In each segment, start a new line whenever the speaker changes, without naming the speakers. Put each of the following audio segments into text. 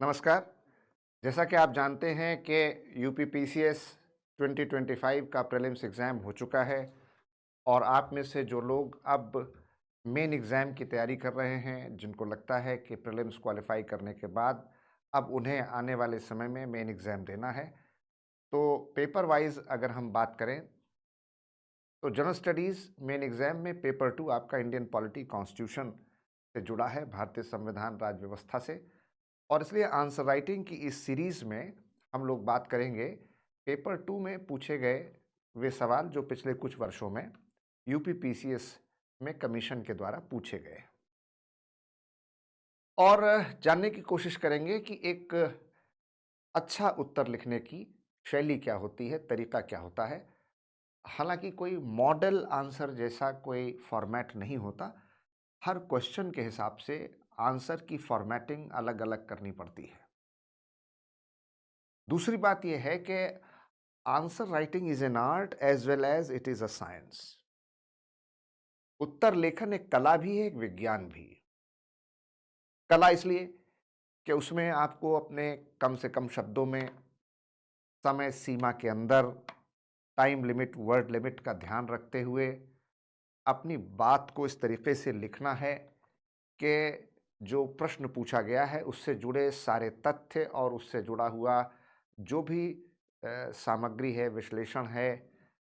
नमस्कार। जैसा कि आप जानते हैं कि यूपीपीसीएस 2025 का प्रीलिम्स एग्ज़ाम हो चुका है और आप में से जो लोग अब मेन एग्ज़ाम की तैयारी कर रहे हैं, जिनको लगता है कि प्रीलिम्स क्वालिफ़ाई करने के बाद अब उन्हें आने वाले समय में मेन एग्ज़ाम देना है, तो पेपर वाइज़ अगर हम बात करें, तो जनरल स्टडीज़ मेन एग्ज़ाम में पेपर 2 आपका इंडियन पॉलिटी कॉन्स्टिट्यूशन से जुड़ा है, भारतीय संविधान राज्य व्यवस्था से। और इसलिए आंसर राइटिंग की इस सीरीज़ में हम लोग बात करेंगे पेपर 2 में पूछे गए वे सवाल जो पिछले कुछ वर्षों में यूपीपीसीएस में कमीशन के द्वारा पूछे गए और जानने की कोशिश करेंगे कि एक अच्छा उत्तर लिखने की शैली क्या होती है, तरीका क्या होता है। हालांकि कोई मॉडल आंसर जैसा कोई फॉर्मेट नहीं होता, हर क्वेश्चन के हिसाब से आंसर की फॉर्मेटिंग अलग-अलग करनी पड़ती है। दूसरी बात यह है कि answer writing is an art as well as it is a science. उत्तर लेखन एक कला भी है, एक विज्ञान भी। कला इसलिए कि उसमें आपको अपने कम से कम शब्दों में समय सीमा के अंदर टाइम लिमिट, वर्ड लिमिट का ध्यान रखते हुए अपनी बात को इस तरीके से लिखना है कि जो प्रश्न पूछा गया है उससे जुड़े सारे तथ्य और उससे जुड़ा हुआ जो भी सामग्री है, विश्लेषण है,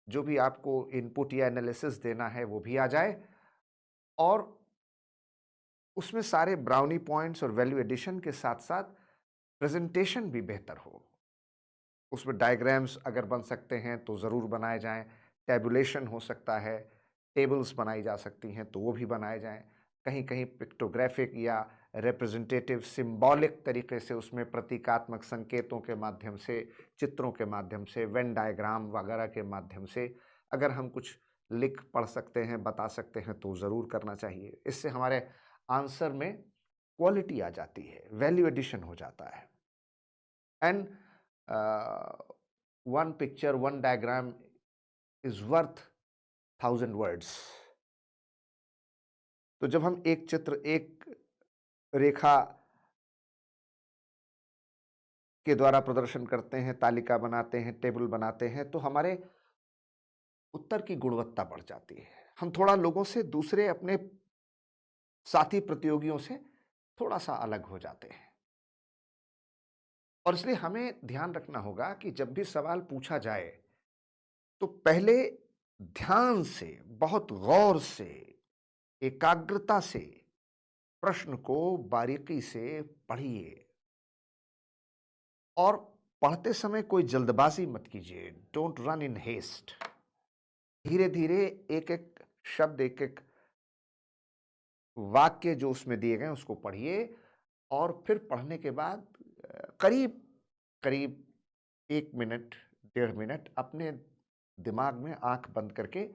जो भी आपको इनपुट या एनालिसिस देना है वो भी आ जाए और उसमें सारे ब्राउनी पॉइंट्स और वैल्यू एडिशन के साथ साथ प्रेजेंटेशन भी बेहतर हो। उसमें डायग्राम्स अगर बन सकते हैं तो ज़रूर बनाए जाएं, टैबुलेशन हो सकता है, टेबल्स बनाई जा सकती हैं तो वो भी बनाए जाएं, कहीं कहीं पिक्टोग्राफिक या रिप्रेजेंटेटिव सिंबॉलिक तरीके से उसमें प्रतीकात्मक संकेतों के माध्यम से, चित्रों के माध्यम से, वेन डायग्राम वगैरह के माध्यम से अगर हम कुछ लिख पढ़ सकते हैं, बता सकते हैं तो ज़रूर करना चाहिए। इससे हमारे आंसर में क्वालिटी आ जाती है, वैल्यू एडिशन हो जाता है। And one picture, one diagram is worth 1000 words. तो जब हम एक चित्र, एक रेखा के द्वारा प्रदर्शन करते हैं, तालिका बनाते हैं, टेबल बनाते हैं, तो हमारे उत्तर की गुणवत्ता बढ़ जाती है। हम थोड़ा लोगों से, दूसरे अपने साथी प्रतियोगियों से थोड़ा सा अलग हो जाते हैं और इसलिए हमें ध्यान रखना होगा कि जब भी सवाल पूछा जाए तो पहले ध्यान से, बहुत गौर से, एकाग्रता से प्रश्न को बारीकी से पढ़िए और पढ़ते समय कोई जल्दबाजी मत कीजिए। Don't run in haste. धीरे धीरे एक एक शब्द, एक एक वाक्य जो उसमें दिए गए उसको पढ़िए और फिर पढ़ने के बाद करीब करीब 1 मिनट, 1.5 मिनट अपने दिमाग में आंख बंद करके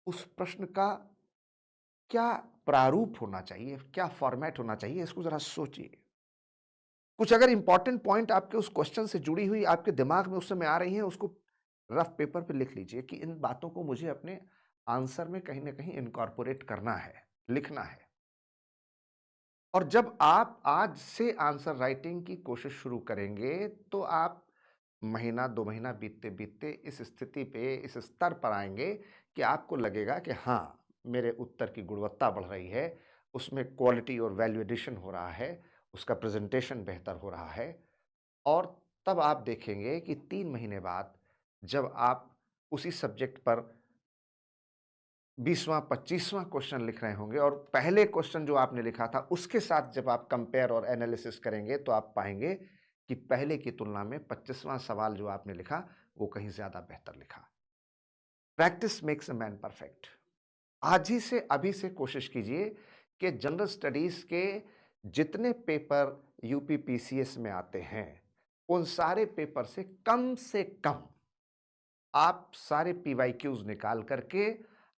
उस प्रश्न का क्या प्रारूप होना चाहिए, क्या फॉर्मेट होना चाहिए, इसको जरा सोचिए। कुछ अगर इंपॉर्टेंट पॉइंट आपके उस क्वेश्चन से जुड़ी हुई आपके दिमाग में उस समय आ रही हैं, उसको रफ पेपर पे लिख लीजिए कि इन बातों को मुझे अपने आंसर में कहीं ना कहीं इनकॉर्पोरेट करना है, लिखना है। और जब आप आज से आंसर राइटिंग की कोशिश शुरू करेंगे तो आप महीना 2 महीना बीतते बीतते इस स्थिति पे, इस स्तर पर आएंगे कि आपको लगेगा कि हाँ, मेरे उत्तर की गुणवत्ता बढ़ रही है, उसमें क्वालिटी और वैल्यू एडिशन हो रहा है, उसका प्रेजेंटेशन बेहतर हो रहा है। और तब आप देखेंगे कि 3 महीने बाद जब आप उसी सब्जेक्ट पर 20वां 25वां क्वेश्चन लिख रहे होंगे और पहले क्वेश्चन जो आपने लिखा था उसके साथ जब आप कंपेयर और एनालिसिस करेंगे तो आप पाएंगे कि पहले की तुलना में 25वां सवाल जो आपने लिखा वो कहीं ज्यादा बेहतर लिखा। Practice makes a man perfect. आज ही से, अभी से कोशिश कीजिए कि जनरल स्टडीज के जितने पेपर यूपीपीसीएस में आते हैं उन सारे पेपर से कम आप सारे पीवाईक्यूज निकाल करके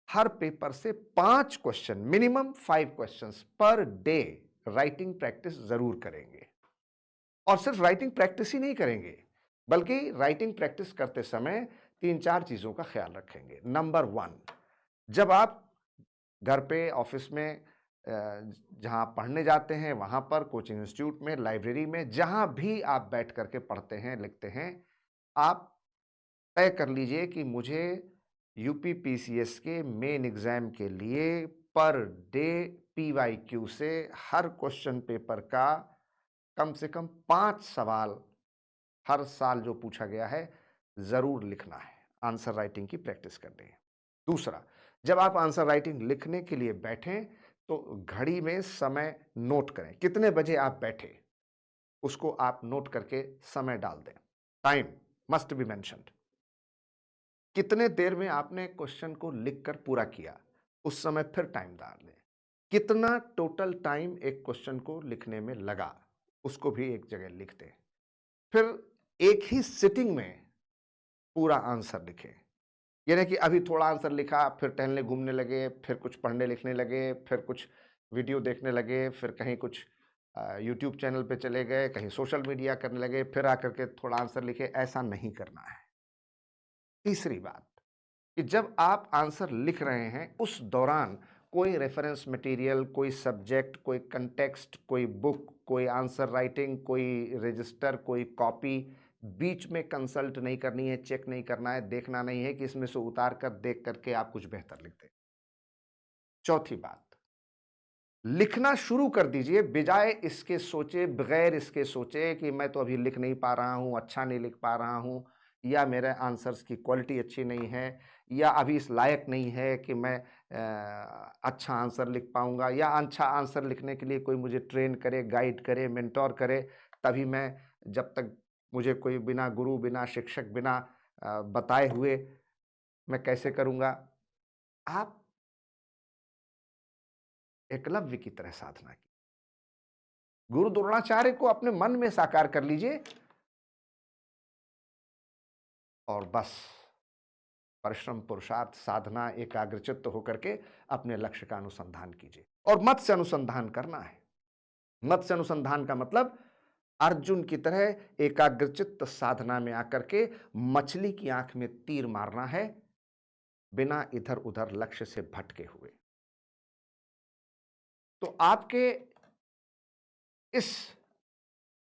हर पेपर से 5 question, minimum 5 questions per day writing practice जरूर करेंगे। और सिर्फ राइटिंग प्रैक्टिस ही नहीं करेंगे, बल्कि राइटिंग प्रैक्टिस करते समय 3-4 चीजों का ख्याल रखेंगे। नंबर 1, जब आप घर पे, ऑफिस में जहाँ आप पढ़ने जाते हैं वहाँ पर, कोचिंग इंस्टीट्यूट में, लाइब्रेरी में, जहाँ भी आप बैठ करके पढ़ते हैं, लिखते हैं, आप तय कर लीजिए कि मुझे यूपी पीसीएस के मेन एग्जाम के लिए पर डे पीवाईक्यू से हर क्वेश्चन पेपर का कम से कम 5 सवाल हर साल जो पूछा गया है जरूर लिखना है। आंसर राइटिंग की प्रैक्टिस करनी है। दूसरा, जब आप आंसर राइटिंग लिखने के लिए बैठें तो घड़ी में समय नोट करें। कितने बजे आप बैठे उसको आप नोट करके समय डाल दें। Time must be mentioned. कितने देर में आपने क्वेश्चन को लिखकर पूरा किया, उस समय फिर टाइम डाल दें। कितना टोटल टाइम एक क्वेश्चन को लिखने में लगा, उसको भी एक जगह लिख दें। फिर एक ही सिटिंग में पूरा आंसर लिखें। यानी कि अभी थोड़ा आंसर लिखा, फिर टहलने घूमने लगे, फिर कुछ पढ़ने लिखने लगे, फिर कुछ वीडियो देखने लगे, फिर कहीं कुछ यूट्यूब चैनल पे चले गए, कहीं सोशल मीडिया करने लगे, फिर आकर के थोड़ा आंसर लिखे। ऐसा नहीं करना है। तीसरी बात कि जब आप आंसर लिख रहे हैं उस दौरान कोई रेफरेंस मटेरियल, कोई सब्जेक्ट, कोई कंटेक्स्ट, कोई बुक, कोई आंसर राइटिंग, कोई रजिस्टर, कोई कॉपी बीच में कंसल्ट नहीं करनी है, चेक नहीं करना है, देखना नहीं है कि इसमें से उतार कर देख करके आप कुछ बेहतर लिख दें। चौथी बात, लिखना शुरू कर दीजिए बजाय इसके सोचे, बगैर इसके सोचे कि मैं तो अभी लिख नहीं पा रहा हूं, अच्छा नहीं लिख पा रहा हूं, या मेरे आंसर्स की क्वालिटी अच्छी नहीं है, या अभी इस लायक नहीं है कि मैं अच्छा आंसर लिख पाऊंगा, या अच्छा आंसर लिखने के लिए कोई मुझे ट्रेन करे, गाइड करे, मेंटोर करे, तभी मैं, जब तक मुझे कोई बिना गुरु, बिना शिक्षक, बिना बताए हुए मैं कैसे करूंगा। आप एकलव्य की तरह साधना की। गुरु द्रोणाचार्य को अपने मन में साकार कर लीजिए और बस परिश्रम, पुरुषार्थ, साधना, एकाग्रचित्त होकर के अपने लक्ष्य का अनुसंधान कीजिए। और मत से अनुसंधान करना है। मत से अनुसंधान का मतलब अर्जुन की तरह एकाग्रचित्त साधना में आकर के मछली की आंख में तीर मारना है, बिना इधर उधर लक्ष्य से भटके हुए। तो आपके इस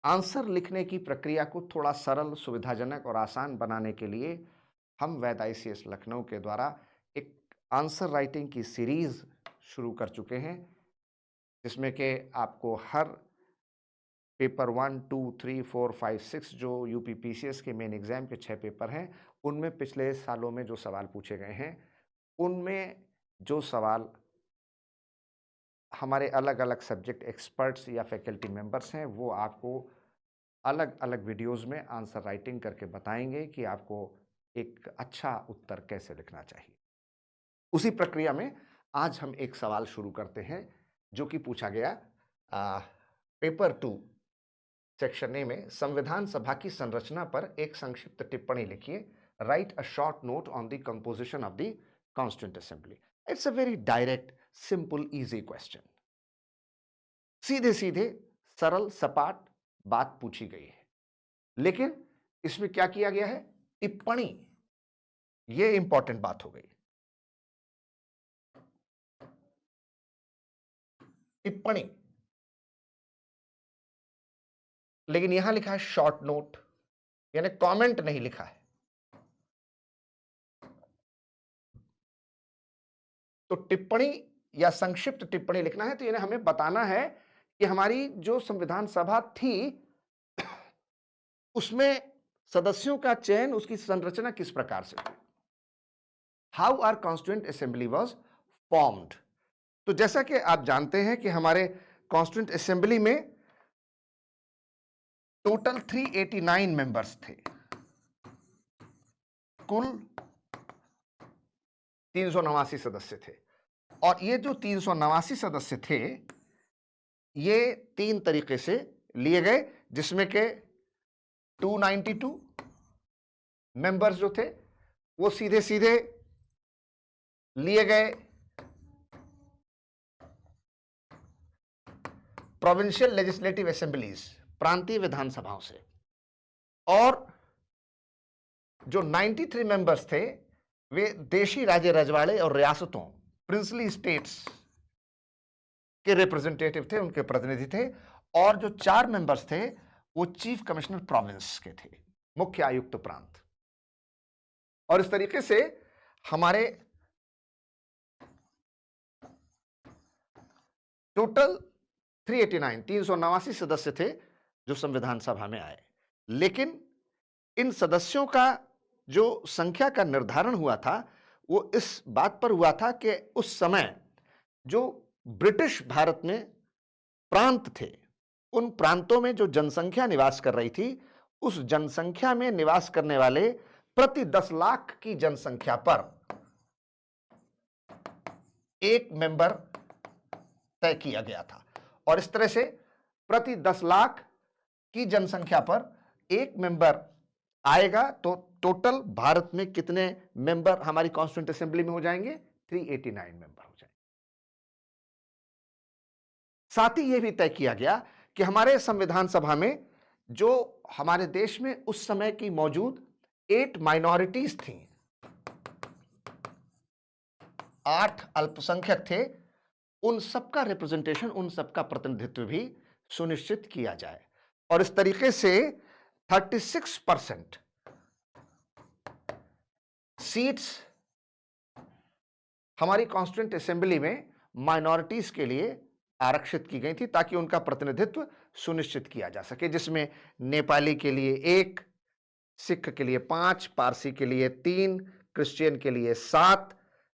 आंसर लिखने की प्रक्रिया को थोड़ा सरल, सुविधाजनक और आसान बनाने के लिए हम वैद ICS लखनऊ के द्वारा एक आंसर राइटिंग की सीरीज शुरू कर चुके हैं, जिसमें कि आपको हर पेपर 1, 2, 3, 4, 5, 6 जो यूपी पीसीएस के मेन एग्जाम के 6 पेपर हैं, उनमें पिछले सालों में जो सवाल पूछे गए हैं, उनमें जो सवाल हमारे अलग अलग सब्जेक्ट एक्सपर्ट्स या फैकल्टी मेंबर्स हैं, वो आपको अलग अलग वीडियोस में आंसर राइटिंग करके बताएंगे कि आपको एक अच्छा उत्तर कैसे लिखना चाहिए। उसी प्रक्रिया में आज हम एक सवाल शुरू करते हैं जो कि पूछा गया पेपर 2 सेक्शन ए में, संविधान सभा की संरचना पर एक संक्षिप्त टिप्पणी लिखिए। Right a short note on the composition of the constituent assembly. It's a very direct, simple, easy question. सीधे सीधे सरल सपाट बात पूछी गई है, लेकिन इसमें क्या किया गया है? टिप्पणी। यह इंपॉर्टेंट बात हो गई। टिप्पणी, लेकिन यहां लिखा है शॉर्ट नोट, यानी कमेंट नहीं लिखा है। तो टिप्पणी या संक्षिप्त टिप्पणी लिखना है तो यानी हमें बताना है कि हमारी जो संविधान सभा थी उसमें सदस्यों का चयन, उसकी संरचना किस प्रकार से हुई। How are constituent assembly was formed. तो जैसा कि आप जानते हैं कि हमारे कॉन्स्टिट्यूएंट असेंबली में टोटल 389 मेंबर्स थे। कुल 389 सदस्य थे, और ये जो 389 सदस्य थे ये 3 तरीके से लिए गए, जिसमें के 292 मेंबर्स जो थे वो सीधे सीधे लिए गए प्रोविंशियल लेजिस्लेटिव असेंबलीज, प्रांतीय विधानसभाओं से, और जो 93 मेंबर्स थे वे देशी राज्य रजवाड़े और रियासतों, प्रिंसली स्टेट्स के रिप्रेजेंटेटिव थे, उनके प्रतिनिधि थे, और जो 4 मेंबर्स थे वो चीफ कमिश्नर प्रोविंस के थे, मुख्य आयुक्त प्रांत। और इस तरीके से हमारे टोटल 389 सदस्य थे जो संविधान सभा में आए। लेकिन इन सदस्यों का जो संख्या का निर्धारण हुआ था वो इस बात पर हुआ था कि उस समय जो ब्रिटिश भारत में प्रांत थे, उन प्रांतों में जो जनसंख्या निवास कर रही थी, उस जनसंख्या में निवास करने वाले प्रति 10 लाख की जनसंख्या पर एक मेंबर तय किया गया था। और इस तरह से प्रति 10 लाख की जनसंख्या पर एक मेंबर आएगा तो टोटल भारत में कितने मेंबर हमारी कॉन्स्टिट्यूएंट असेंबली में हो जाएंगे? 389 मेंबर हो जाएंगे। साथ ही यह भी तय किया गया कि हमारे संविधान सभा में जो हमारे देश में उस समय की मौजूद 8 माइनॉरिटीज थी, 8 अल्पसंख्यक थे, उन सबका रिप्रेजेंटेशन, उन सबका प्रतिनिधित्व भी सुनिश्चित किया जाए। और इस तरीके से 36% सीट्स हमारी कॉन्स्टिट्यूएंट असेंबली में माइनॉरिटीज के लिए आरक्षित की गई थी ताकि उनका प्रतिनिधित्व सुनिश्चित किया जा सके, जिसमें नेपाली के लिए 1, सिख के लिए 5, पारसी के लिए 3, क्रिश्चियन के लिए 7,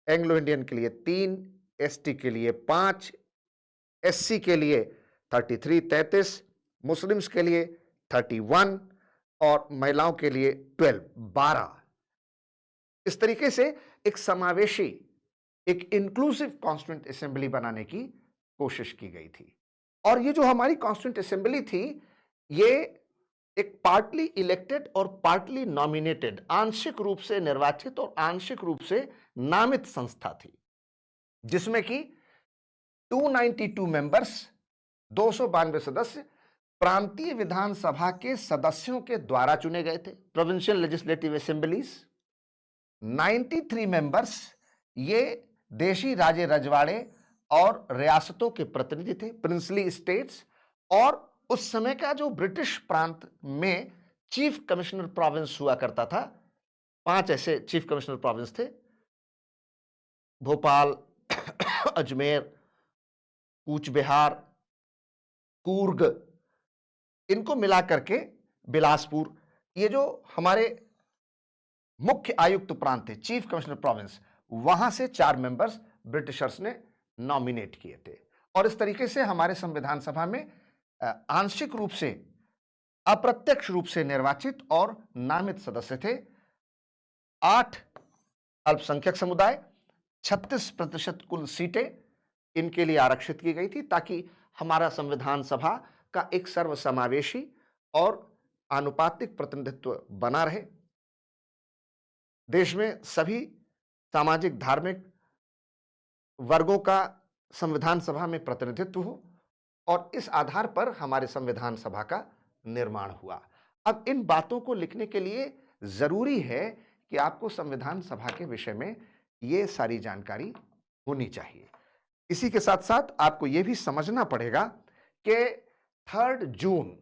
एंग्लो इंडियन के लिए 3, एसटी के लिए 5, एससी के लिए 33, मुस्लिम्स के लिए 31 और महिलाओं के लिए 12। इस तरीके से एक समावेशी, एक इंक्लूसिव कॉन्स्टिट्यूएंट असेंबली बनाने की कोशिश की गई थी। और ये जो हमारी कॉन्स्टिट्यूएंट असेंबली थी, ये एक पार्टली इलेक्टेड और पार्टली नॉमिनेटेड, आंशिक रूप से निर्वाचित और आंशिक रूप से नामित संस्था थी, जिसमें कि 292 मेंबर्स, 292 सदस्य प्रांतीय विधानसभा के सदस्यों के द्वारा चुने गए थे, प्रोविंशियल लेजिस्लेटिव असेंबलीज। 93 मेंबर्स ये देशी राजे रजवाड़े और रियासतों के प्रतिनिधि थे, प्रिंसली स्टेट्स। और उस समय का जो ब्रिटिश प्रांत में चीफ कमिश्नर प्रोविंस हुआ करता था, 5 ऐसे चीफ कमिश्नर प्रोविंस थे, भोपाल, अजमेर, कूच बिहार, कूर्ग, इनको मिलाकर के बिलासपुर, ये जो हमारे मुख्य आयुक्त प्रांत थे, चीफ कमिश्नर प्रोविंस, वहां से 4 मेंबर्स ब्रिटिशर्स ने नॉमिनेट किए थे। और इस तरीके से हमारे संविधान सभा में आंशिक रूप से, अप्रत्यक्ष रूप से निर्वाचित और नामित सदस्य थे 8 अल्पसंख्यक समुदाय, 36% कुल सीटें इनके लिए आरक्षित की गई थी ताकि हमारा संविधान सभा का एक सर्वसमावेशी और आनुपातिक प्रतिनिधित्व बना रहे। देश में सभी सामाजिक धार्मिक वर्गों का संविधान सभा में प्रतिनिधित्व हो, और इस आधार पर हमारे संविधान सभा का निर्माण हुआ। अब इन बातों को लिखने के लिए जरूरी है कि आपको संविधान सभा के विषय में ये सारी जानकारी होनी चाहिए। इसी के साथ साथ आपको यह भी समझना पड़ेगा कि 3 जून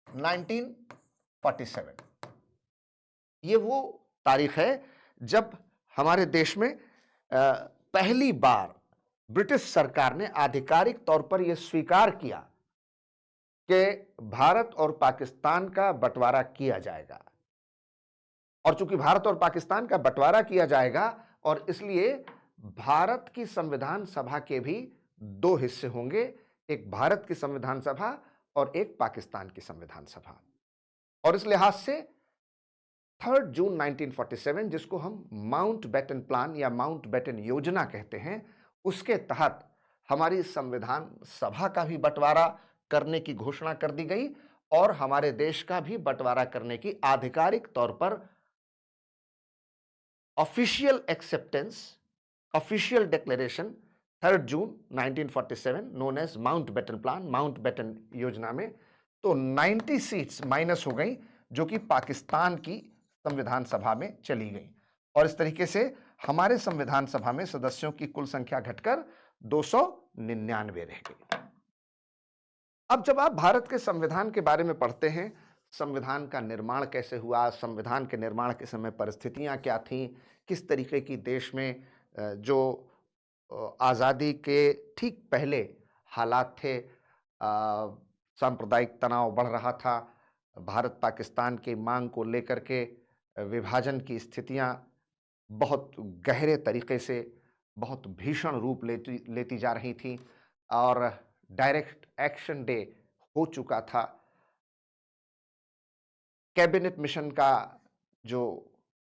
1947 ये वो तारीख है जब हमारे देश में पहली बार ब्रिटिश सरकार ने आधिकारिक तौर पर यह स्वीकार किया कि भारत और पाकिस्तान का बंटवारा किया जाएगा। और चूंकि भारत और पाकिस्तान का बंटवारा किया जाएगा, और इसलिए भारत की संविधान सभा के भी 2 हिस्से होंगे, एक भारत की संविधान सभा और एक पाकिस्तान की संविधान सभा। और इस लिहाज से 3 जून 1947, जिसको हम माउंटबेटन प्लान या माउंटबेटन योजना कहते हैं, उसके तहत हमारी संविधान सभा का भी बंटवारा करने की घोषणा कर दी गई और हमारे देश का भी बंटवारा करने की आधिकारिक तौर पर official acceptance, official declaration 3 June 1947 known as Mountbatten plan, Mountbatten योजना में तो 90 सीट्स माइनस हो गई, जो कि पाकिस्तान की संविधान सभा में चली गई। और इस तरीके से हमारे संविधान सभा में सदस्यों की कुल संख्या घटकर 299 रह गई। अब जब आप भारत के संविधान के बारे में पढ़ते हैं, संविधान का निर्माण कैसे हुआ, संविधान के निर्माण के समय परिस्थितियां क्या थीं, किस तरीके की देश में जो आज़ादी के ठीक पहले हालात थे, सांप्रदायिक तनाव बढ़ रहा था, भारत पाकिस्तान की मांग को लेकर के विभाजन की स्थितियां बहुत गहरे तरीके से, बहुत भीषण रूप लेती लेती जा रही थी और डायरेक्ट एक्शन डे हो चुका था। कैबिनेट मिशन का जो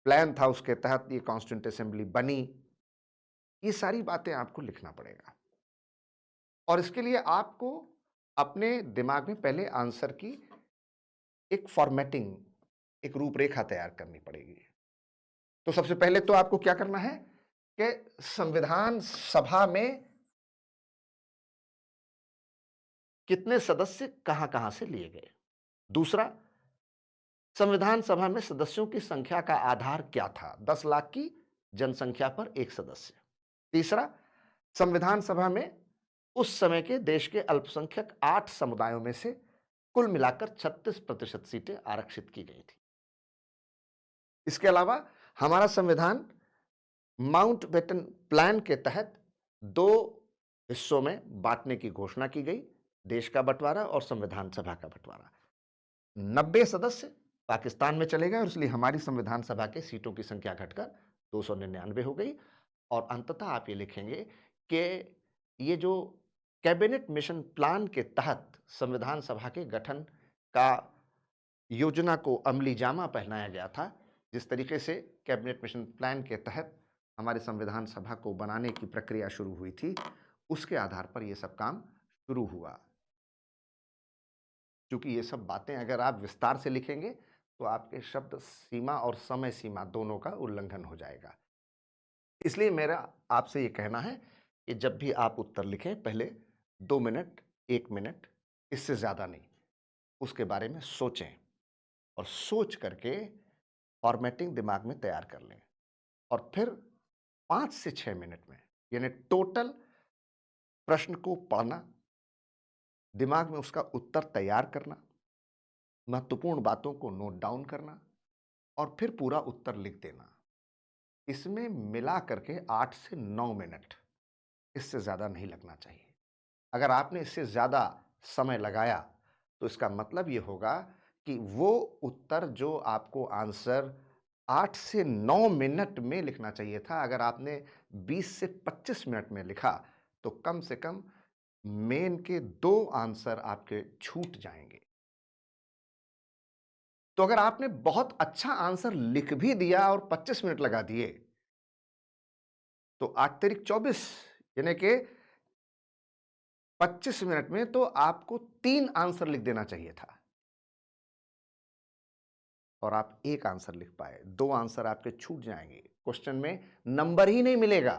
प्लान था उसके तहत ये कॉन्स्टिट्यूंट असेंबली बनी। ये सारी बातें आपको लिखना पड़ेगा और इसके लिए आपको अपने दिमाग में पहले आंसर की एक फॉर्मेटिंग, एक रूपरेखा तैयार करनी पड़ेगी। तो सबसे पहले तो आपको क्या करना है कि संविधान सभा में कितने सदस्य कहां-कहां से लिए गए। दूसरा, संविधान सभा में सदस्यों की संख्या का आधार क्या था? 10 लाख की जनसंख्या पर एक सदस्य। तीसरा, संविधान सभा में उस समय के देश के अल्पसंख्यक 8 समुदायों में से कुल मिलाकर 36% सीटें आरक्षित की गई थी। इसके अलावा हमारा संविधान माउंटबेटन प्लान के तहत 2 हिस्सों में बांटने की घोषणा की गई, देश का बंटवारा और संविधान सभा का बंटवारा। 90 सदस्य पाकिस्तान में चले गए और इसलिए हमारी संविधान सभा के सीटों की संख्या घटकर 299 हो गई और अंततः आप ये लिखेंगे कि ये जो कैबिनेट मिशन प्लान के तहत संविधान सभा के गठन का योजना को अमली जामा पहनाया गया था, जिस तरीके से कैबिनेट मिशन प्लान के तहत हमारे संविधान सभा को बनाने की प्रक्रिया शुरू हुई थी, उसके आधार पर यह सब काम शुरू हुआ। क्योंकि ये सब बातें अगर आप विस्तार से लिखेंगे तो आपके शब्द सीमा और समय सीमा दोनों का उल्लंघन हो जाएगा। इसलिए मेरा आपसे ये कहना है कि जब भी आप उत्तर लिखें पहले 2 मिनट, 1 मिनट, इससे ज़्यादा नहीं, उसके बारे में सोचें और सोच करके फॉर्मेटिंग दिमाग में तैयार कर लें और फिर 5 से 6 मिनट में यानी टोटल प्रश्न को पढ़ना, दिमाग में उसका उत्तर तैयार करना, महत्वपूर्ण बातों को नोट डाउन करना और फिर पूरा उत्तर लिख देना। इसमें मिला करके 8 से 9 मिनट, इससे ज़्यादा नहीं लगना चाहिए। अगर आपने इससे ज़्यादा समय लगाया तो इसका मतलब ये होगा कि वो उत्तर जो आपको आंसर 8 से 9 मिनट में लिखना चाहिए था, अगर आपने 20 से 25 मिनट में लिखा तो कम से कम मेन के 2 आंसर आपके छूट जाएंगे। तो अगर आपने बहुत अच्छा आंसर लिख भी दिया और 25 मिनट लगा दिए तो अतिरिक्त 24 यानी कि 25 मिनट में तो आपको 3 आंसर लिख देना चाहिए था और आप 1 आंसर लिख पाए, 2 आंसर आपके छूट जाएंगे, क्वेश्चन में नंबर ही नहीं मिलेगा।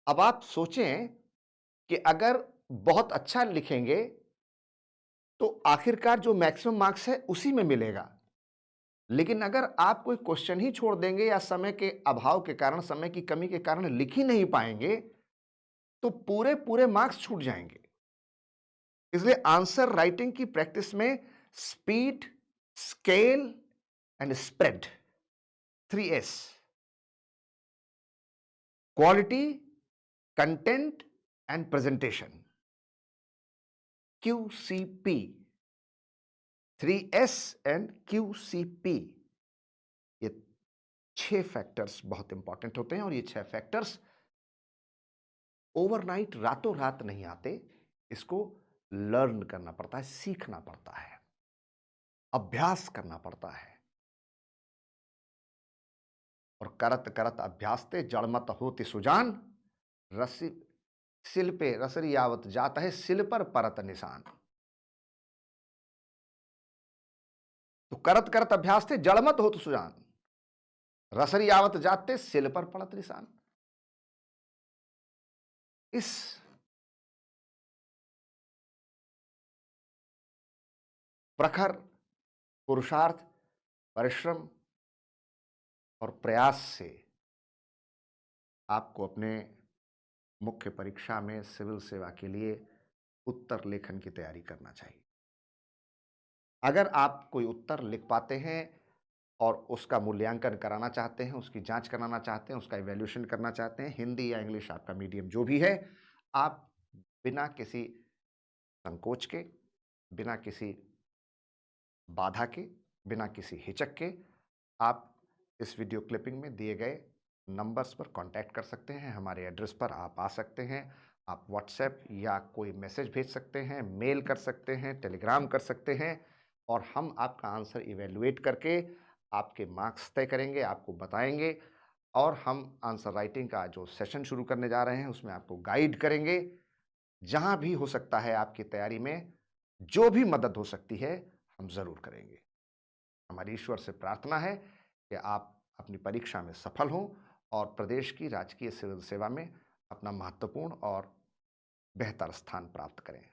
अब आप सोचें कि अगर बहुत अच्छा लिखेंगे तो आखिरकार जो मैक्सिमम मार्क्स है उसी में मिलेगा, लेकिन अगर आप कोई क्वेश्चन ही छोड़ देंगे या समय के अभाव के कारण, समय की कमी के कारण लिख ही नहीं पाएंगे तो पूरे पूरे मार्क्स छूट जाएंगे। इसलिए आंसर राइटिंग की प्रैक्टिस में speed, scale and spread, 3S, quality, content and presentation, QCP, 3S and QCP, ये 6 फैक्टर्स बहुत इंपॉर्टेंट होते हैं और ये 6 फैक्टर्स ओवरनाइट, रातों रात नहीं आते, इसको लर्न करना पड़ता है, सीखना पड़ता है, अभ्यास करना पड़ता है। और करत करत अभ्यासते जड़मत होति सुजान, रसी सिल पे रसरी आवत जात है, सिल पर परत निशान। तो करत करत अभ्यास थे जड़मत होत सुजान, रसरी आवत जाते सिल पर पड़त निशान। इस प्रखर पुरुषार्थ, परिश्रम और प्रयास से आपको अपने मुख्य परीक्षा में सिविल सेवा के लिए उत्तर लेखन की तैयारी करना चाहिए। अगर आप कोई उत्तर लिख पाते हैं और उसका मूल्यांकन कराना चाहते हैं, उसकी जांच कराना चाहते हैं, उसका इवैल्यूएशन करना चाहते हैं, हिंदी या इंग्लिश आपका मीडियम जो भी है, आप बिना किसी संकोच के, बिना किसी बाधा के, बिना किसी हिचक के आप इस वीडियो क्लिपिंग में दिए गए नंबर्स पर कांटेक्ट कर सकते हैं। हमारे एड्रेस पर आप आ सकते हैं। आप व्हाट्सएप या कोई मैसेज भेज सकते हैं, मेल कर सकते हैं, टेलीग्राम कर सकते हैं और हम आपका आंसर इवैल्यूएट करके आपके मार्क्स तय करेंगे, आपको बताएंगे और हम आंसर राइटिंग का जो सेशन शुरू करने जा रहे हैं उसमें आपको गाइड करेंगे। जहां भी हो सकता है आपकी तैयारी में जो भी मदद हो सकती है हम ज़रूर करेंगे। हमारी ईश्वर से प्रार्थना है कि आप अपनी परीक्षा में सफल हों और प्रदेश की राजकीय सिविल सेवा में अपना महत्वपूर्ण और बेहतर स्थान प्राप्त करें।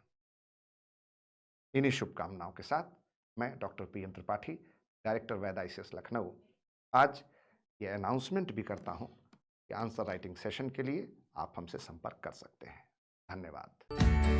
इन्हीं शुभकामनाओं के साथ मैं डॉक्टर पी.एन. त्रिपाठी, डायरेक्टर वैद आईसीएस लखनऊ, आज ये अनाउंसमेंट भी करता हूं कि आंसर राइटिंग सेशन के लिए आप हमसे संपर्क कर सकते हैं। धन्यवाद।